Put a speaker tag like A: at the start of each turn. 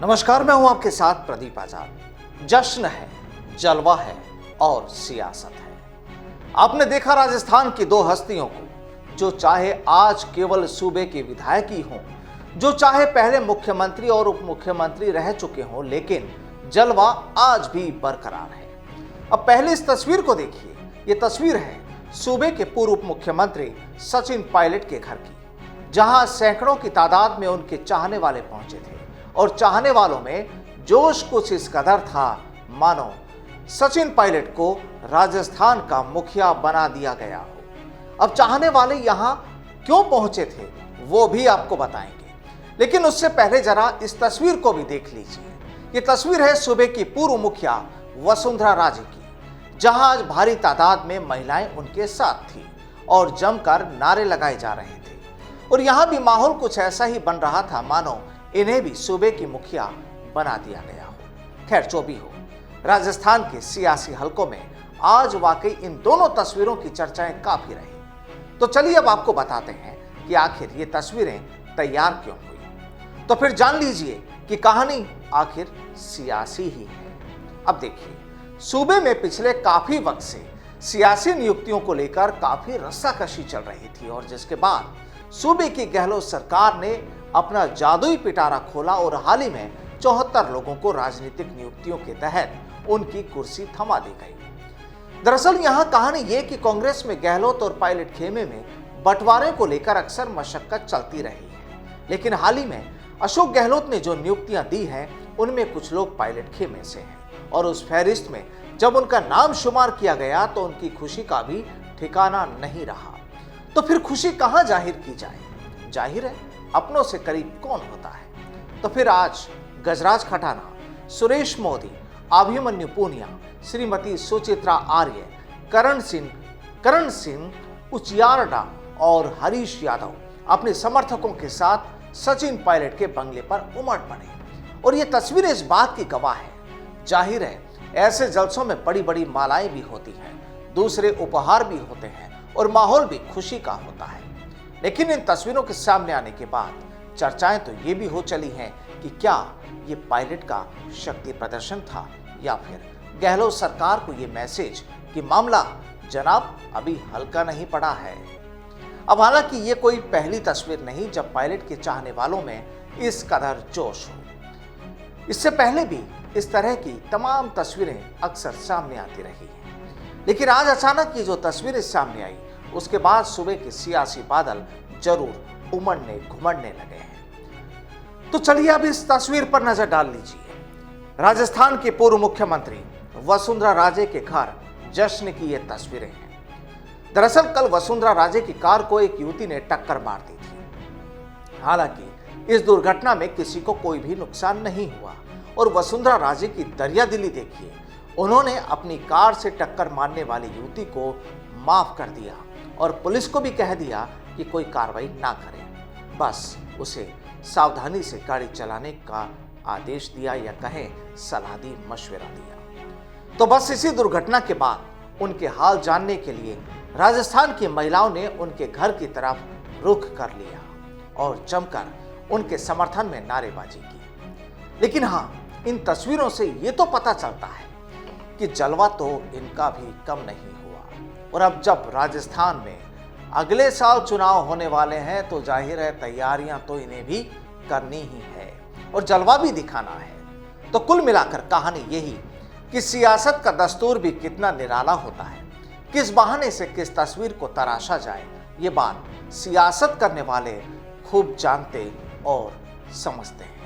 A: नमस्कार, मैं हूं आपके साथ प्रदीप आजाद। जश्न है, जलवा है और सियासत है। आपने देखा राजस्थान की दो हस्तियों को, जो चाहे आज केवल सूबे के विधायक ही हों, जो चाहे पहले मुख्यमंत्री और उप मुख्यमंत्री रह चुके हों, लेकिन जलवा आज भी बरकरार है। अब पहले इस तस्वीर को देखिए। ये तस्वीर है सूबे के पूर्व उप मुख्यमंत्री सचिन पायलट के घर की, जहां सैकड़ों की तादाद में उनके चाहने वाले पहुंचे थे और चाहने वालों में जोश कुछ इस कदर था मानो सचिन पायलट को राजस्थान का मुखिया बना दिया गया हो। अब चाहने वाले यहां क्यों पहुंचे थे वो भी आपको बताएंगे, लेकिन उससे पहले जरा इस तस्वीर को भी देख लीजिए। ये तस्वीर है सूबे की पूर्व मुखिया वसुंधरा राजे की, जहां आज भारी तादाद में महिलाएं उनके साथ थी और जमकर नारे लगाए जा रहे थे। और यहां भी माहौल कुछ ऐसा ही बन रहा था मानो इन्हें भी सूबे की मुखिया बना दिया गया हो। खैर, जो भी हो, राजस्थान के सियासी हलकों में आज वाकई इन दोनों तस्वीरों की चर्चाएं काफी रही। तो चलिए अब आपको बताते हैं कि आखिर ये तस्वीरें तैयार क्यों हुई। तो फिर जान लीजिए कि कहानी आखिर सियासी ही है। अब देखिए, सूबे में पिछले काफी वक्त से सियासी नियुक्तियों को लेकर काफी रस्साकशी चल रही थी और जिसके बाद सूबे की गहलोत सरकार ने अपना जादुई पिटारा खोला और हाल ही में 74 लोगों को राजनीतिक नियुक्तियों के तहत उनकी कुर्सी थमा दी गई। दरअसल यहां कहानी यह कि कांग्रेस में गहलोत और पायलट खेमे में बंटवारे को लेकर अक्सर मशक्कत चलती रही है, लेकिन हाल ही में अशोक गहलोत ने जो नियुक्तियां दी हैं उनमें कुछ लोग पायलट खेमे से हैं और उस फहरिस्त में जब उनका नाम शुमार किया गया तो उनकी खुशी का भी ठिकाना नहीं रहा। तो फिर खुशी कहां जाहिर की जाए? जाहिर है, अपनों से करीब कौन होता है। तो फिर आज गजराज खटाना, सुरेश मोदी, अभिमन्यु पूनिया, श्रीमती सुचित्रा आर्य, करण सिंह उचियारडा और हरीश यादव अपने समर्थकों के साथ सचिन पायलट के बंगले पर उमड़ पड़े और ये तस्वीरें इस बात की गवाह है। जाहिर है, ऐसे जलसों में बड़ी बड़ी मालाएं भी होती हैं, दूसरे उपहार भी होते हैं और माहौल भी खुशी का होता है। लेकिन इन तस्वीरों के सामने आने के बाद चर्चाएं तो ये भी हो चली हैं कि क्या ये पायलट का शक्ति प्रदर्शन था या फिर गहलोत सरकार को ये मैसेज कि मामला जनाब अभी हल्का नहीं पड़ा है। अब हालांकि ये कोई पहली तस्वीर नहीं जब पायलट के चाहने वालों में इस कदर जोश हो। इससे पहले भी इस तरह की तमाम तस्वीरें अक्सर सामने आती रही हैं, लेकिन आज अचानक ये जो तस्वीरें सामने आई उसके बाद सूबे के सियासी बादल जरूर उमड़ने घुमड़ने लगे हैं। तो चलिए अब इस तस्वीर पर नजर डाल लीजिए। राजस्थान के पूर्व मुख्यमंत्री वसुंधरा राजे के घर जश्न की ये तस्वीरें हैं। दरअसल कल वसुंधरा राजे की कार को एक युवती ने टक्कर मार दी थी। हालांकि इस दुर्घटना में किसी को कोई भी नुकसान नहीं हुआ और वसुंधरा राजे की दरियादिली देखिए। उन्होंने अपनी कार से टक्कर मारने वाली युवती को माफ कर दिया और पुलिस को भी कह दिया कि कोई कार्रवाई ना करे, बस उसे सावधानी से गाड़ी चलाने का आदेश दिया या कहें सलाह दी, मशवरा दिया। तो बस इसी दुर्घटना के बाद उनके हाल जानने के लिए राजस्थान की महिलाओं ने उनके घर की तरफ रुख कर लिया और जमकर उनके समर्थन में नारेबाजी की। लेकिन हाँ, इन तस्वीरों से ये तो पता चलता है कि जलवा तो इनका भी कम नहीं हुआ। और अब जब राजस्थान में अगले साल चुनाव होने वाले हैं तो जाहिर है तैयारियां तो इन्हें भी करनी ही है और जलवा भी दिखाना है। तो कुल मिलाकर कहानी यही कि सियासत का दस्तूर भी कितना निराला होता है। किस बहाने से किस तस्वीर को तराशा जाए, ये बात सियासत करने वाले खूब जानते और समझते हैं।